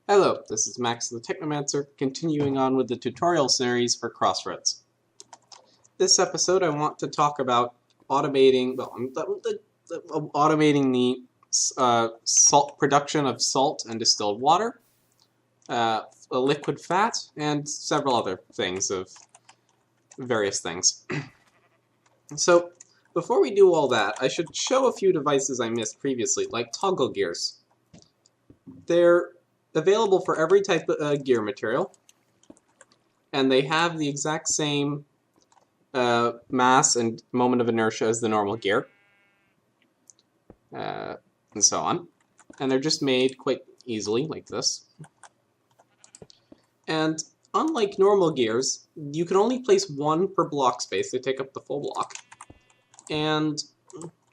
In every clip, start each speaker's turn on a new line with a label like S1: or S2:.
S1: Hello, this is Max the Technomancer, continuing on with the tutorial series for Crossroads. This episode I want to talk about automating, automating the salt production of salt and distilled water, liquid fat, and several other things of various things. So, before we do all that, I should show a few devices I missed previously, like toggle gears. They're available for every type of gear material, and they have the exact same mass and moment of inertia as the normal gear, and so on. And they're just made quite easily, like this. And unlike normal gears, you can only place one per block space. They take up the full block. And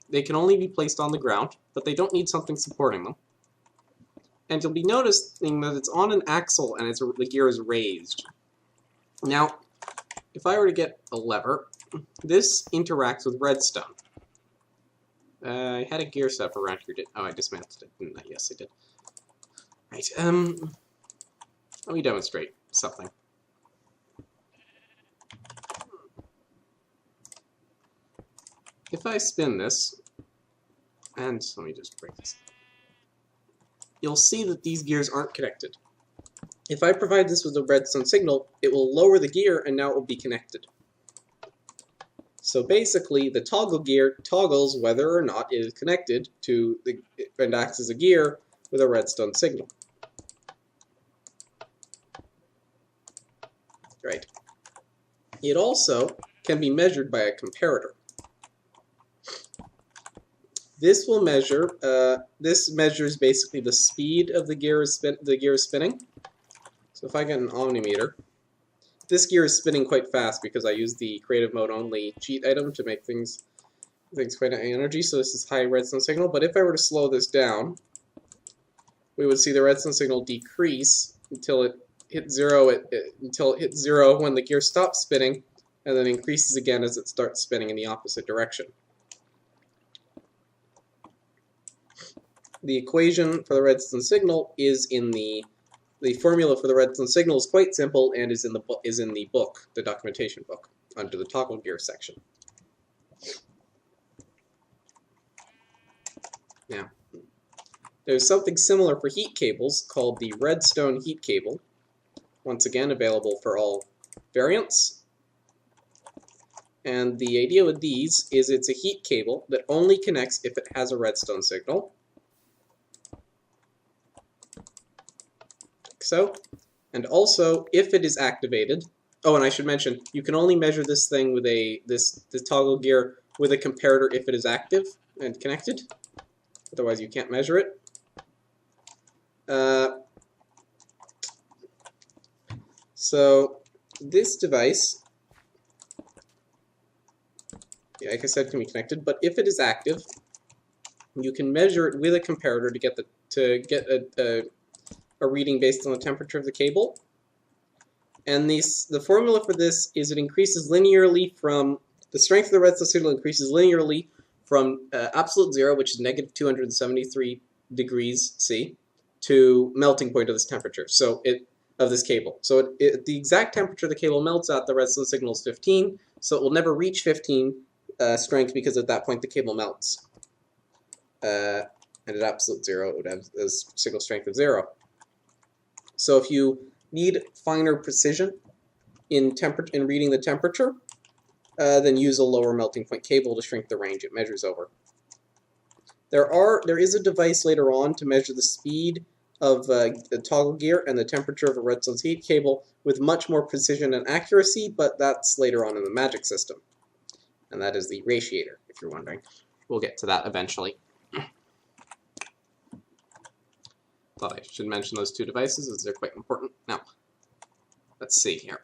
S1: they can only be placed on the ground, but they don't need something supporting them. And you'll be noticing that it's on an axle and the gear is raised. Now, if I were to get a lever, this interacts with redstone. I had a gear set around here. Oh, I dismantled it, didn't I? Yes, I did. Right, let me demonstrate something. If I spin this, and let me just break this, you'll see that these gears aren't connected. If I provide this with a redstone signal, it will lower the gear and now it will be connected. So basically, the toggle gear toggles whether or not it is connected to and acts as a gear with a redstone signal. Right. It also can be measured by a comparator. This will measure. This measures basically the speed of the gear is spinning. So if I get an omnimeter, this gear is spinning quite fast because I use the creative mode only cheat item to make things quite high energy. So this is high redstone signal. But if I were to slow this down, we would see the redstone signal decrease until it hits zero. Until it hits zero when the gear stops spinning, and then increases again as it starts spinning in the opposite direction. The equation for the redstone signal is in the formula for the redstone signal is quite simple and is in the book, the documentation book, under the toggle gear section. Now, there's something similar for heat cables called the redstone heat cable. Once again, available for all variants. And the idea with these is it's a heat cable that only connects if it has a redstone signal. So, and also if it is activated. Oh, and I should mention, you can only measure this thing with the toggle gear with a comparator if it is active and connected. Otherwise, you can't measure it. So this device, like I said, can be connected. But if it is active, you can measure it with a comparator to get a reading based on the temperature of the cable. And the formula for this is it increases linearly from, the strength of the redstone signal increases linearly from absolute zero, which is negative 273 degrees C, to melting point of this temperature, of this cable. So the exact temperature the cable melts at, the redstone signal is 15, so it will never reach 15 strength because at that point the cable melts. And at absolute zero, it would have a signal strength of 0. So if you need finer precision in reading the temperature, then use a lower melting point cable to shrink the range it measures over. There is a device later on to measure the speed of the toggle gear and the temperature of a redstone heat cable with much more precision and accuracy, but that's later on in the magic system. And that is the ratiator, if you're wondering. We'll get to that eventually. Thought I should mention those two devices as they're quite important. Now, let's see here.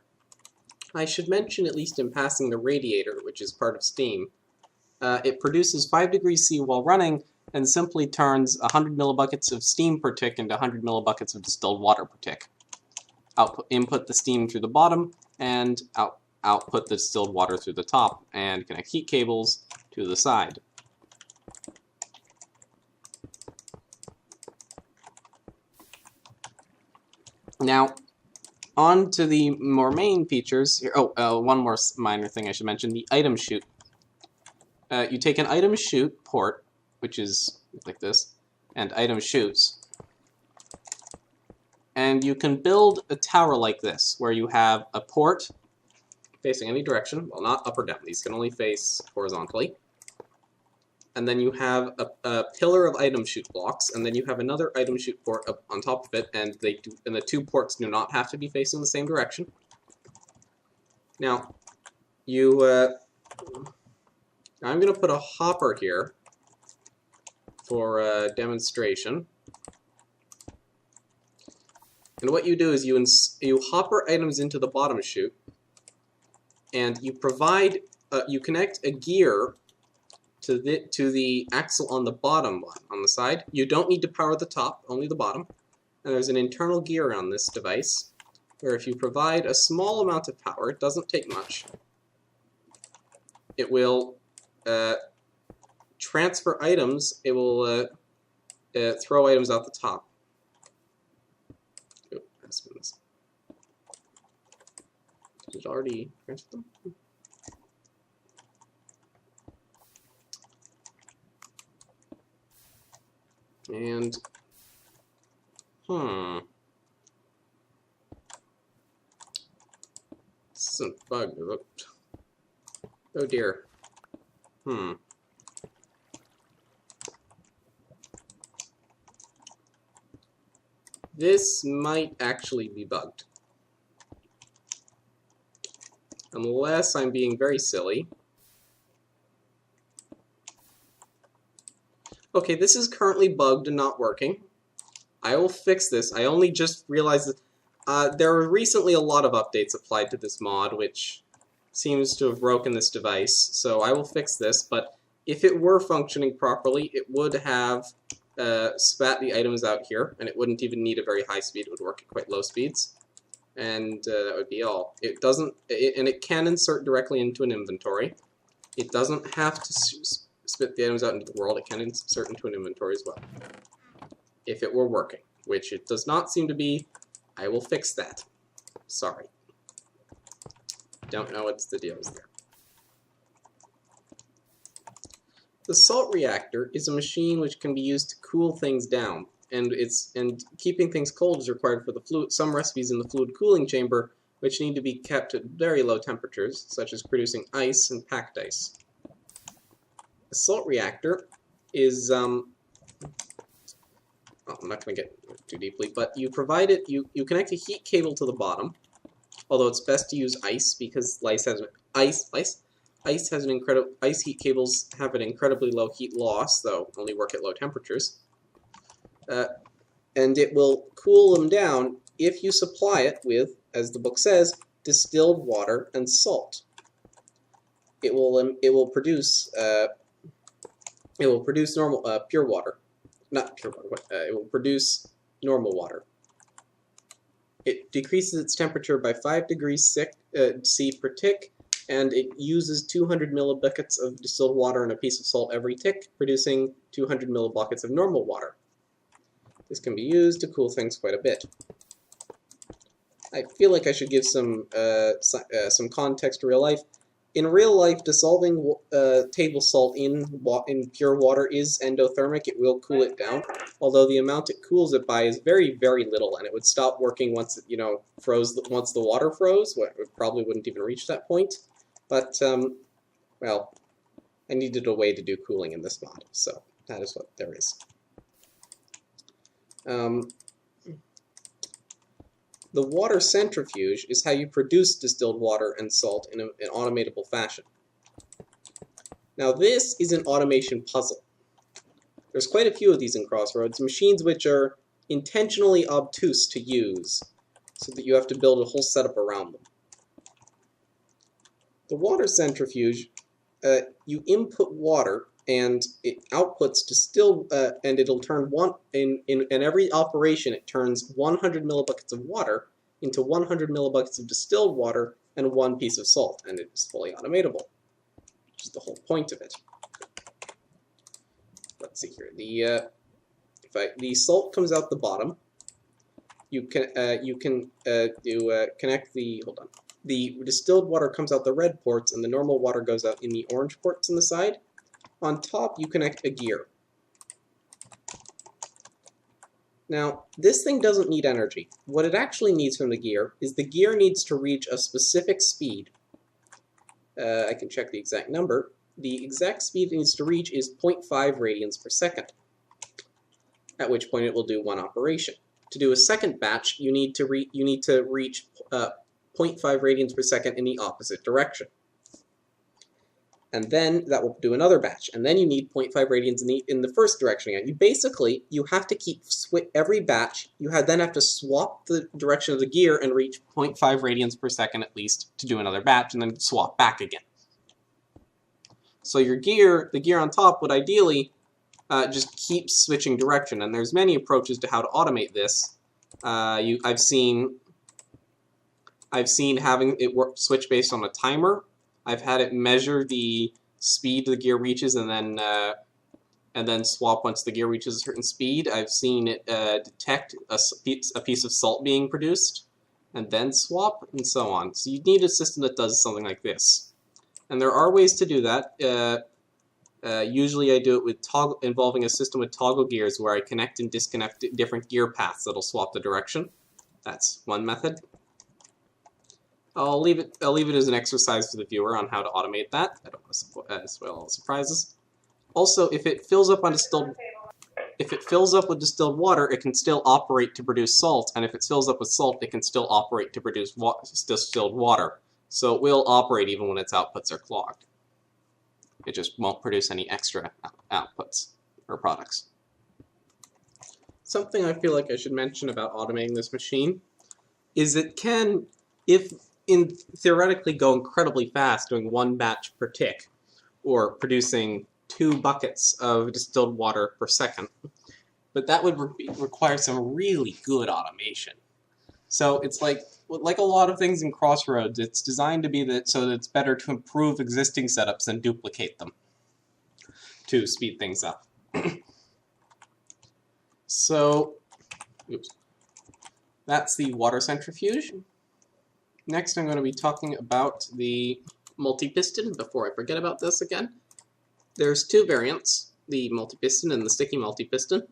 S1: I should mention, at least in passing, the radiator, which is part of steam. It produces 5 degrees C while running and simply turns 100 millibuckets of steam per tick into 100 millibuckets of distilled water per tick. Input the steam through the bottom and output the distilled water through the top, and connect heat cables to the side. Now, on to the more main features here. Oh, one more minor thing I should mention, the item chute. You take an item chute port, which is like this, and item chutes, and you can build a tower like this, where you have a port facing any direction, well, not up or down, these can only face horizontally, and then you have a pillar of item chute blocks, and then you have another item chute port up on top of it, and the two ports do not have to be facing the same direction. Now, I'm going to put a hopper here for demonstration. And what you do is you hopper items into the bottom chute, and you provide you connect a gear to the axle on the bottom one on the side. You don't need to power the top, only the bottom. And there's an internal gear on this device, where if you provide a small amount of power, it doesn't take much, it will transfer items. It will throw items out the top. Oh, did it already transfer them? And this isn't bugged. Oh dear. This might actually be bugged. Unless I'm being very silly. Okay, this is currently bugged and not working. I will fix this. I only just realized that there were recently a lot of updates applied to this mod, which seems to have broken this device. So I will fix this, but if it were functioning properly, it would have spat the items out here, and it wouldn't even need a very high speed. It would work at quite low speeds, and that would be all. It doesn't, and it can insert directly into an inventory. It doesn't have to spit the items out into the world. It can insert into an inventory as well, if it were working, which it does not seem to be. I will fix that. Sorry. Don't know what's the deal is there. The salt reactor is a machine which can be used to cool things down, and keeping things cold is required for the some recipes in the fluid cooling chamber, which need to be kept at very low temperatures, such as producing ice and packed ice. The salt reactor is I'm not going to get too deeply, but you provide it. You connect a heat cable to the bottom, although it's best to use ice because ice heat cables have an incredibly low heat loss, though only work at low temperatures. And it will cool them down if you supply it with, as the book says, distilled water and salt. It will produce normal pure water, not pure water. It will produce normal water. It decreases its temperature by 5 degrees C per tick, and it uses 200 millibuckets of distilled water and a piece of salt every tick, producing 200 millibuckets of normal water. This can be used to cool things quite a bit. I feel like I should give some context to real life. In real life, dissolving table salt in pure water is endothermic. It will cool it down, although the amount it cools it by is very, very little, and it would stop working once it, once the water froze. Well, it probably wouldn't even reach that point. But well, I needed a way to do cooling in this mod, so that is what there is. The water centrifuge is how you produce distilled water and salt in an automatable fashion. Now this is an automation puzzle. There's quite a few of these in Crossroads, machines which are intentionally obtuse to use, so that you have to build a whole setup around them. The water centrifuge, you input water and it outputs distilled, and it'll turn in every operation it turns 100 millibuckets of water into 100 millibuckets of distilled water and 1 piece of salt, and it's fully automatable, which is the whole point of it. Let's see here. The salt comes out the bottom. you can connect the the distilled water comes out the red ports, and the normal water goes out in the orange ports on the side. On top, you connect a gear. Now, this thing doesn't need energy. What it actually needs from the gear is the gear needs to reach a specific speed. I can check the exact number. The exact speed it needs to reach is 0.5 radians per second, at which point it will do one operation. To do a second batch, you need to reach 0.5 radians per second in the opposite direction. And then that will do another batch, and then you need 0.5 radians in the first direction again. You have to keep every batch. You then have to swap the direction of the gear and reach 0.5 radians per second at least to do another batch, and then swap back again. So your gear, the gear on top, would ideally just keep switching direction, and there's many approaches to how to automate this. I've seen having it switch based on a timer. I've had it measure the speed the gear reaches and then swap once the gear reaches a certain speed. I've seen it detect a piece of salt being produced and then swap, and so on. So you need a system that does something like this. And there are ways to do that. Usually I do it with involving a system with toggle gears where I connect and disconnect different gear paths that'll swap the direction. That's one method. I'll leave it as an exercise for the viewer on how to automate that. I don't want to spoil all the surprises. Also, if it fills up with distilled water, it can still operate to produce salt, and if it fills up with salt, it can still operate to produce distilled water. So it will operate even when its outputs are clogged. It just won't produce any extra outputs or products. Something I feel like I should mention about automating this machine is it can, theoretically, go incredibly fast doing one batch per tick, or producing 2 buckets of distilled water per second. But that would require some really good automation. So it's like a lot of things in Crossroads, it's designed to be so that it's better to improve existing setups than duplicate them to speed things up. So, oops. That's the water centrifuge. Next, I'm going to be talking about the multi-piston before I forget about this again. There's 2 variants, the multi-piston and the sticky multi-piston.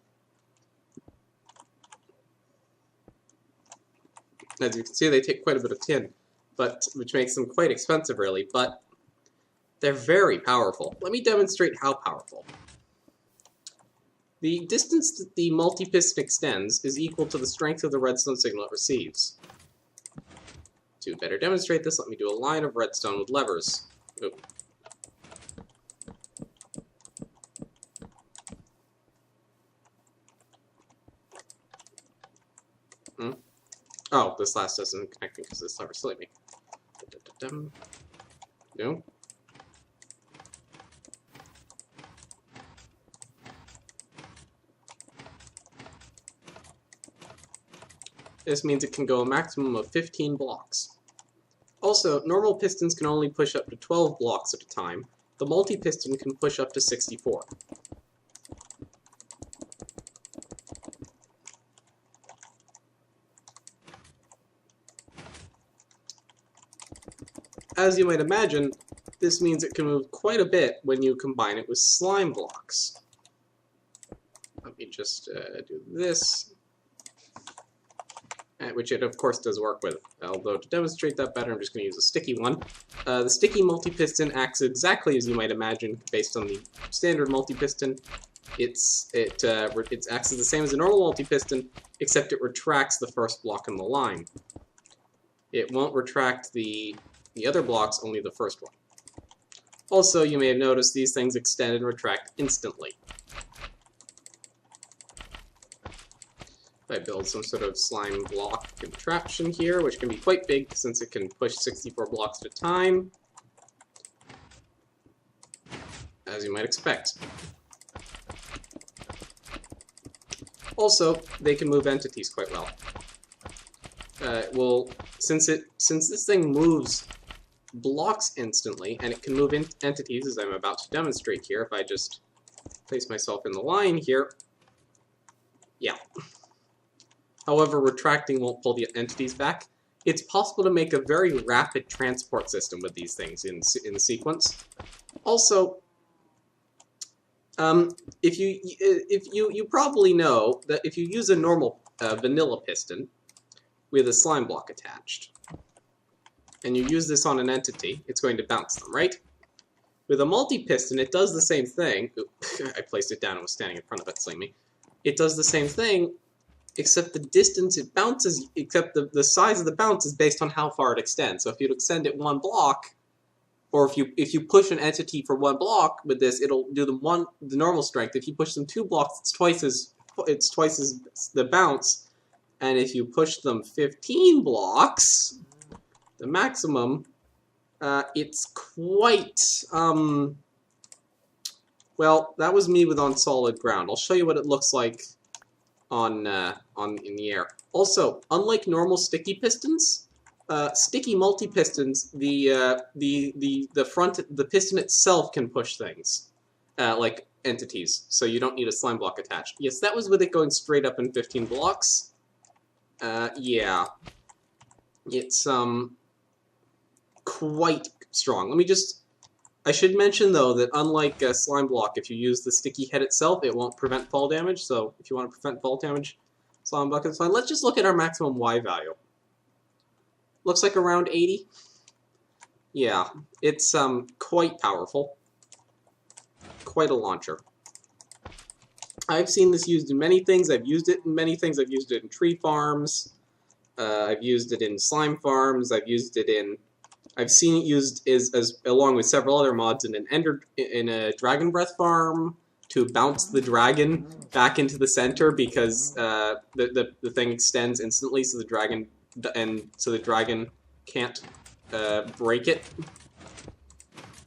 S1: As you can see, they take quite a bit of tin, which makes them quite expensive, really, but they're very powerful. Let me demonstrate how powerful. The distance that the multi-piston extends is equal to the strength of the redstone signal it receives. To better demonstrate this, let me do a line of redstone with levers. Oop. Oh, this last isn't connecting because this lever's sleeping. No. This means it can go a maximum of 15 blocks. Also, normal pistons can only push up to 12 blocks at a time. The multi-piston can push up to 64. As you might imagine, this means it can move quite a bit when you combine it with slime blocks. Let me just do this, which it of course does work with. Although to demonstrate that better, I'm just going to use a sticky one. The sticky multi-piston acts exactly as you might imagine based on the standard multi-piston. It acts as the same as a normal multi-piston, except it retracts the first block in the line. It won't retract the other blocks, only the first one. Also, you may have noticed these things extend and retract instantly. If I build some sort of slime block contraption here, which can be quite big since it can push 64 blocks at a time, as you might expect. Also, they can move entities quite well. Since this thing moves blocks instantly, and it can move entities, as I'm about to demonstrate here, if I just place myself in the line here, yeah. However, retracting won't pull the entities back. It's possible to make a very rapid transport system with these things in sequence. Also, if you probably know that if you use a normal vanilla piston with a slime block attached, and you use this on an entity, it's going to bounce them, right? With a multi-piston, it does the same thing. Oop, I placed it down and was standing in front of it, sling me. It does the same thing, except the distance it bounces, except the size of the bounce is based on how far it extends. So if you extend it 1 block, or if you push an entity for 1 block with this, it'll do the normal strength. If you push them 2 blocks, it's twice as the bounce. And if you push them 15 blocks, the maximum, it's quite well, that was me with on solid ground. I'll show you what it looks like in the air. Also, unlike normal sticky pistons, sticky multi-pistons, the piston itself can push things, like entities, so you don't need a slime block attached. Yes, that was with it going straight up in 15 blocks. Yeah. It's, quite strong. I should mention, though, that unlike a slime block, if you use the sticky head itself, it won't prevent fall damage, so if you want to prevent fall damage, slime block is fine. Let's just look at our maximum Y value. Looks like around 80. Yeah, it's quite powerful. Quite a launcher. I've seen this used in many things. I've used it in many things. I've used it in tree farms. I've used it in slime farms. I've seen it used as along with several other mods in a dragon breath farm to bounce the dragon back into the center because the thing extends instantly, so the dragon can't break it.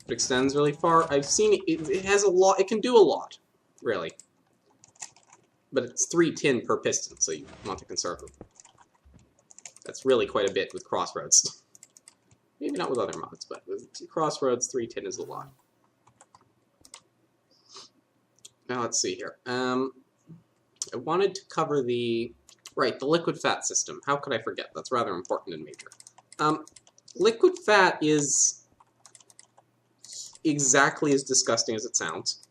S1: It extends really far. I've seen it. It has a lot. It can do a lot, really. But it's 3 tin per piston, so you want to conserve them. That's really quite a bit with Crossroads. Maybe not with other mods, but with Crossroads, 3 tin is a lot. Now let's see here. I wanted to cover the liquid fat system. How could I forget? That's rather important and major. Liquid fat is exactly as disgusting as it sounds.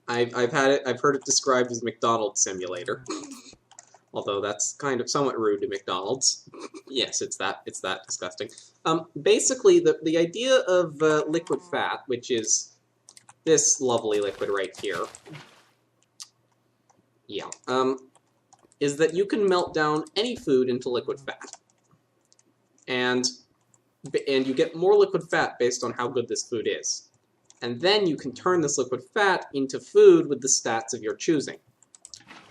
S1: I've heard it described as McDonald's simulator. Although that's kind of somewhat rude to McDonald's. Yes, it's that disgusting. Basically, the idea of liquid fat, which is this lovely liquid right here, yeah, is that you can melt down any food into liquid fat, and you get more liquid fat based on how good this food is, and then you can turn this liquid fat into food with the stats of your choosing.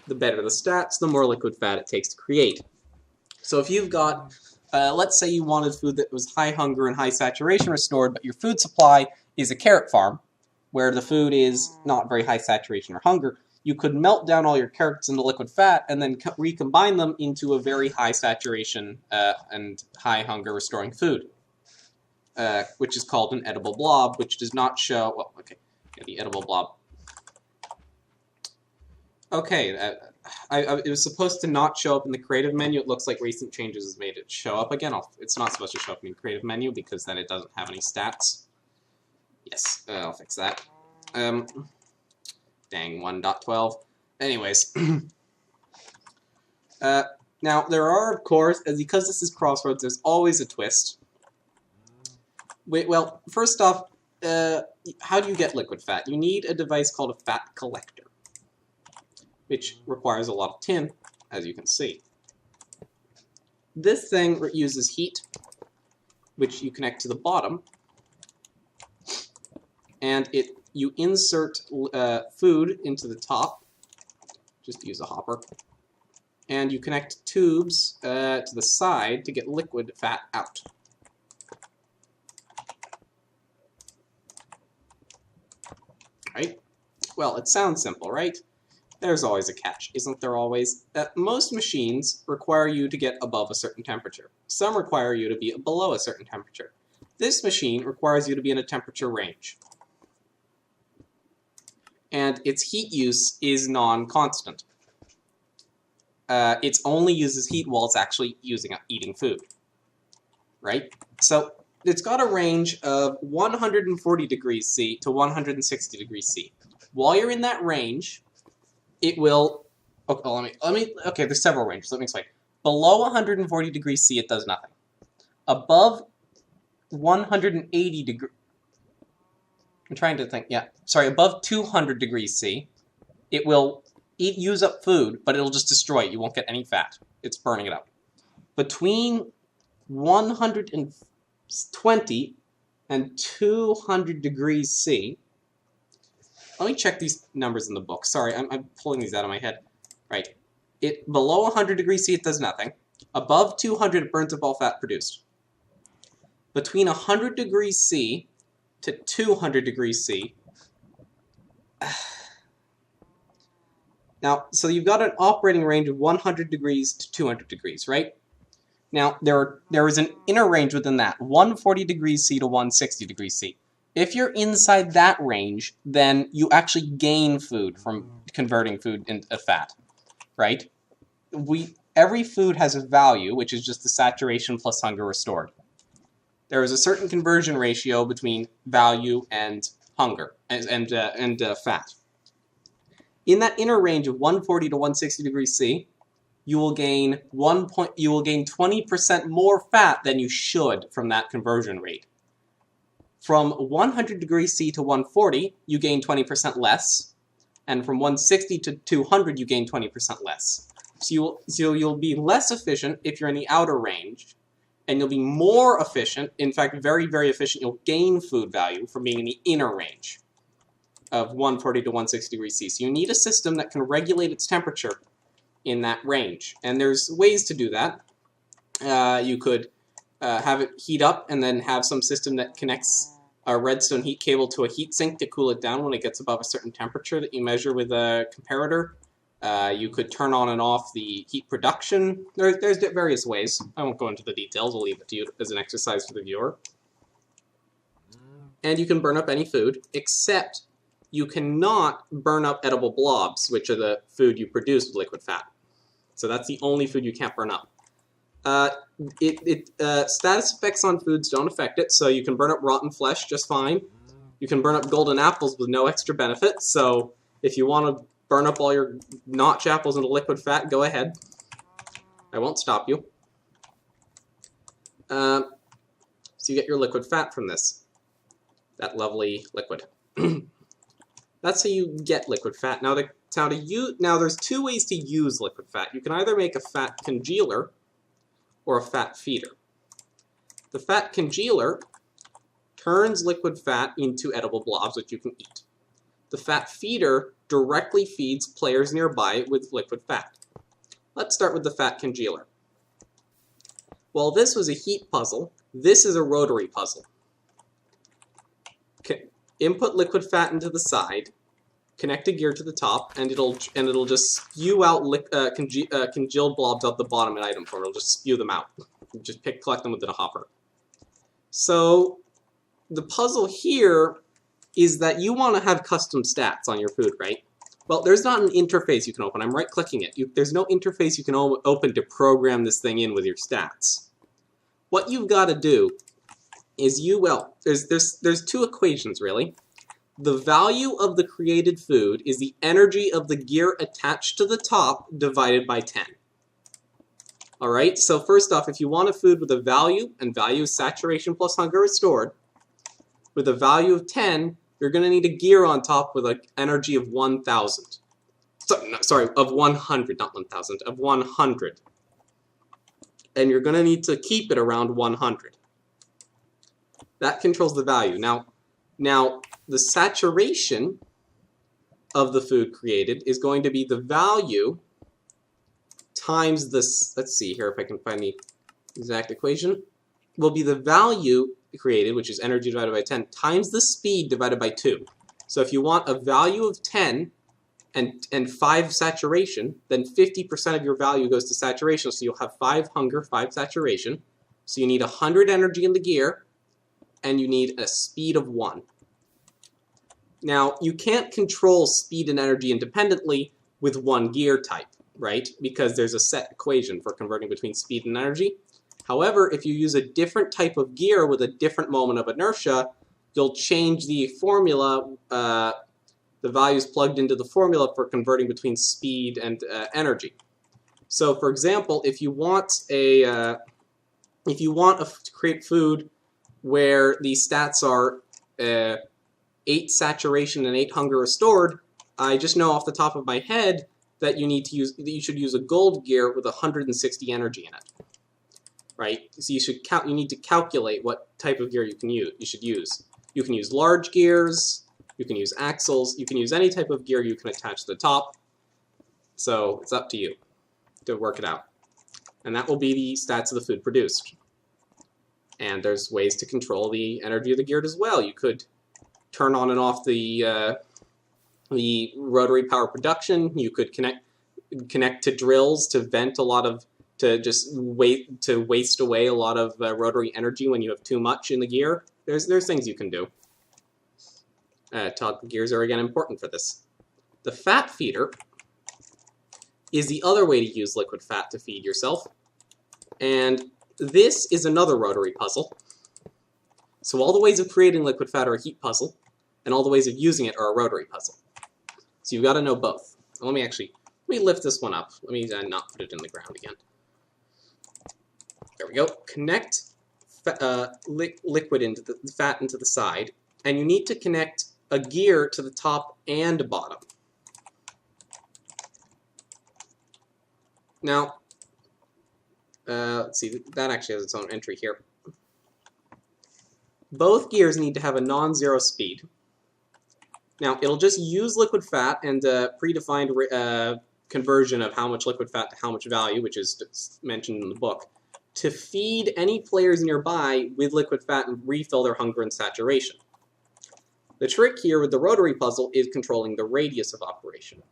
S1: The better the stats, the more liquid fat it takes to create. So if you've got, let's say you wanted food that was high hunger and high saturation restored, but your food supply is a carrot farm, where the food is not very high saturation or hunger, you could melt down all your carrots into liquid fat and then recombine them into a very high saturation and high hunger restoring food, which is called an edible blob, which does not show, well, okay, yeah, the edible blob. Okay, it was supposed to not show up in the creative menu. It looks like recent changes has made it show up again. It's not supposed to show up in the creative menu because then it doesn't have any stats. Yes, I'll fix that. Dang, 1.12. Anyways. Now, there are, of course, because this is Crossroads, there's always a twist. Well, first off, how do you get liquid fat? You need a device called a fat collector, which requires a lot of tin, as you can see. This thing uses heat, which you connect to the bottom, and you insert food into the top, just use a hopper, and you connect tubes to the side to get liquid fat out. Right? Well, it sounds simple, right? There's always a catch, isn't there always? Most machines require you to get above a certain temperature. Some require you to be below a certain temperature. This machine requires you to be in a temperature range. And its heat use is non-constant. it only uses heat while it's actually eating food, right? So it's got a range of 140 degrees C to 160 degrees C. While you're in that range, it will. Okay, there's several ranges. Let me explain. Below 140 degrees C, it does nothing. Above 180 degrees. I'm trying to think. Yeah, sorry. Above 200 degrees C, it will use up food, but it'll just destroy it. You won't get any fat. It's burning it up. Between 120 and 200 degrees C. Let me check these numbers in the book. Sorry, I'm pulling these out of my head. Right. Below 100 degrees C, it does nothing. Above 200, it burns up all fat produced. Between 100 degrees C to 200 degrees C. Now, so you've got an operating range of 100 degrees to 200 degrees, right? Now, there is an inner range within that, 140 degrees C to 160 degrees C. If you're inside that range, then you actually gain food from converting food into fat, right? Every food has a value, which is just the saturation plus hunger restored. There is a certain conversion ratio between value and hunger and fat. In that inner range of 140 to 160 degrees C, you will gain 20% more fat than you should from that conversion rate. From 100 degrees C to 140, you gain 20% less, and from 160 to 200, you gain 20% less. So you'll be less efficient if you're in the outer range, and you'll be more efficient, in fact, very, very efficient. You'll gain food value from being in the inner range of 140 to 160 degrees C. So you need a system that can regulate its temperature in that range. And there's ways to do that. You could have it heat up and then have some system that connects a redstone heat cable to a heat sink to cool it down when it gets above a certain temperature that you measure with a comparator. You could turn on and off the heat production. There's various ways. I won't go into the details. I'll leave it to you as an exercise for the viewer. And you can burn up any food, except you cannot burn up edible blobs, which are the food you produce with liquid fat. So that's the only food you can't burn up. Status effects on foods don't affect it, so you can burn up rotten flesh just fine. You can burn up golden apples with no extra benefit, so if you want to burn up all your notch apples into liquid fat, go ahead. I won't stop you. So you get your liquid fat from this. That lovely liquid. That's how you get liquid fat. Now there's two ways to use liquid fat. You can either make a fat congealer or a fat feeder. The fat congealer turns liquid fat into edible blobs which you can eat. The fat feeder directly feeds players nearby with liquid fat. Let's start with the fat congealer. While this was a heat puzzle, this is a rotary puzzle. Input liquid fat into the side, connect a gear to the top, and it'll just spew out congealed blobs out the bottom in item form. It'll just spew them out. Just collect them within a hopper. So the puzzle here is that you want to have custom stats on your food, right? Well, there's not an interface you can open. I'm right-clicking it. There's no interface you can open to program this thing in with your stats. What you've got to do is there's two equations, really. The value of the created food is the energy of the gear attached to the top divided by 10. All right, so first off, if you want a food with a value, and value is saturation plus hunger restored, with a value of 10, you're going to need a gear on top with an energy of 1,000. Sorry, of 100, not 1,000, of 100. And you're going to need to keep it around 100. That controls the value. Now, the saturation of the food created is going to be the value times this, let's see here if I can find the exact equation, will be the value created, which is energy divided by 10, times the speed divided by 2. So if you want a value of 10 and 5 saturation, then 50% of your value goes to saturation. So you'll have 5 hunger, 5 saturation. So you need 100 energy in the gear, and you need a speed of 1. Now, you can't control speed and energy independently with one gear type. right? Because there's a set equation for converting between speed and energy. However, if you use a different type of gear with a different moment of inertia, you'll change the formula, the values plugged into the formula for converting between speed and energy. So, for example, if you want to create food where the stats are 8 saturation and 8 hunger restored, I just know off the top of my head that you should use a gold gear with 160 energy in it. Right? So you need to calculate what type of gear you should use. You can use large gears, you can use axles, you can use any type of gear you can attach to the top. So it's up to you to work it out. And that will be the stats of the food produced. And there's ways to control the energy of the gear as well. You could turn on and off the rotary power production. You could connect to drills to vent a lot of, to waste away a lot of rotary energy when you have too much in the gear. There's things you can do. Toggle gears are again important for this. The fat feeder is the other way to use liquid fat to feed yourself. And this is another rotary puzzle. So all the ways of creating liquid fat are a heat puzzle, and all the ways of using it are a rotary puzzle. So you've got to know both. Let me lift this one up. Let me not put it in the ground again. There we go. Connect liquid into the fat into the side, and you need to connect a gear to the top and bottom. Now, let's see, that actually has its own entry here. Both gears need to have a non-zero speed. Now, it'll just use liquid fat and predefined conversion of how much liquid fat to how much value, which is mentioned in the book, to feed any players nearby with liquid fat and refill their hunger and saturation. The trick here with the rotary puzzle is controlling the radius of operation.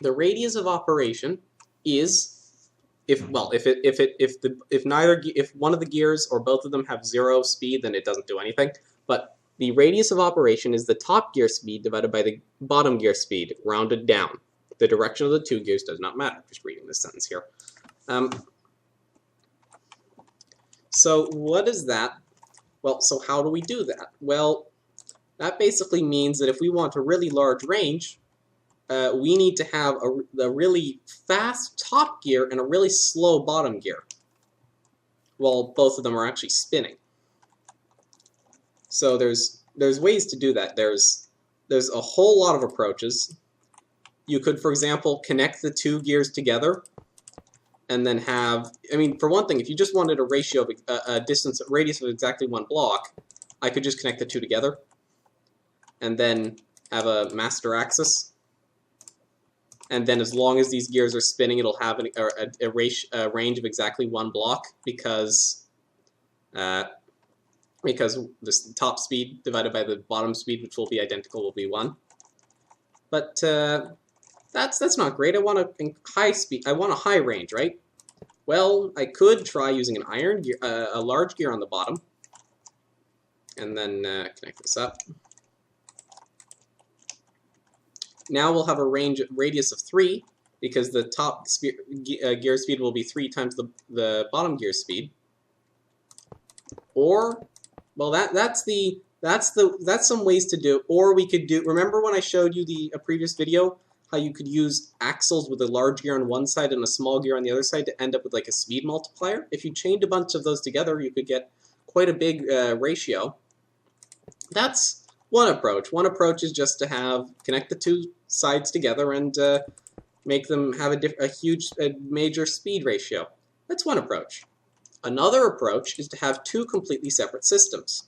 S1: The radius of operation is if one of the gears or both of them have 0 speed, then it doesn't do anything. But the radius of operation is the top gear speed divided by the bottom gear speed, rounded down. The direction of the 2 gears does not matter. Just reading this sentence here. So what is that? Well, so how do we do that? Well, that basically means that if we want a really large range, we need to have a really fast top gear and a really slow bottom gear, while both of them are actually spinning. So there's ways to do that. There's a whole lot of approaches. You could, for example, connect the 2 gears together, and then have, for one thing, if you just wanted a ratio of a radius of exactly 1 block, I could just connect the 2 together, and then have a master axis. And then as long as these gears are spinning, it'll have a range of exactly 1 block, because the top speed divided by the bottom speed, which will be identical, will be 1. But that's not great. I want a high speed. I want a high range, right? Well, I could try using an iron gear, a large gear on the bottom, and then connect this up. Now we'll have a radius of 3, because the top gear speed will be 3 times the bottom gear speed. Or, well, that's some ways to do. Or we could do. Remember when I showed you a previous video how you could use axles with a large gear on one side and a small gear on the other side to end up with like a speed multiplier? If you chained a bunch of those together, you could get quite a big ratio. That's one approach. One approach is just to connect the 2 sides together and make them have a major speed ratio. That's one approach. Another approach is to have 2 completely separate systems.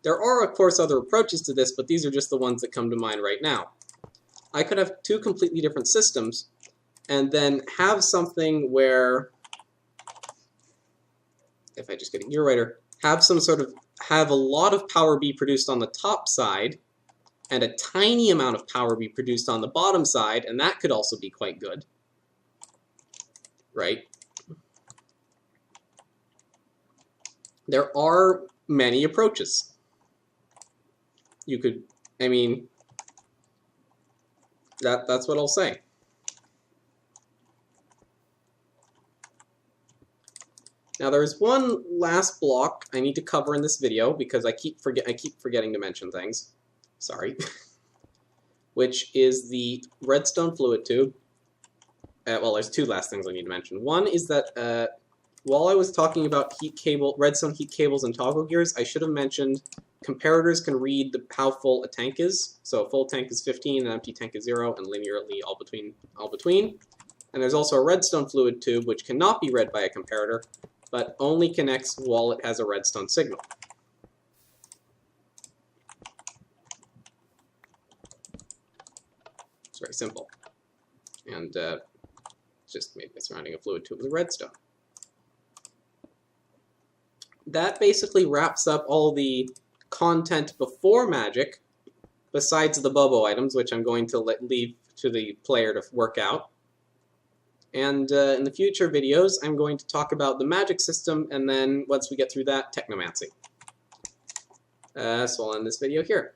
S1: There are, of course, other approaches to this, but these are just the ones that come to mind right now. I could have 2 completely different systems, and then have something where, if I just get a gear writer, have a lot of power be produced on the top side, and a tiny amount of power be produced on the bottom side, and that could also be quite good, right? There are many approaches. You could, That's what I'll say. Now there's one last block I need to cover in this video because I keep forgetting to mention things. Sorry. Which is the redstone fluid tube. Well, there's two last things I need to mention. One is that while I was talking about redstone heat cables and toggle gears, I should have mentioned comparators can read how full a tank is. So a full tank is 15, an empty tank is 0, and linearly all between. And there's also a redstone fluid tube which cannot be read by a comparator, but only connects while it has a redstone signal. It's very simple. And just maybe surrounding a fluid tube with redstone. That basically wraps up all the content before magic, besides the Bobo items, which I'm going to leave to the player to work out. And in the future videos, I'm going to talk about the magic system, and then once we get through that, technomancy. So I'll end this video here.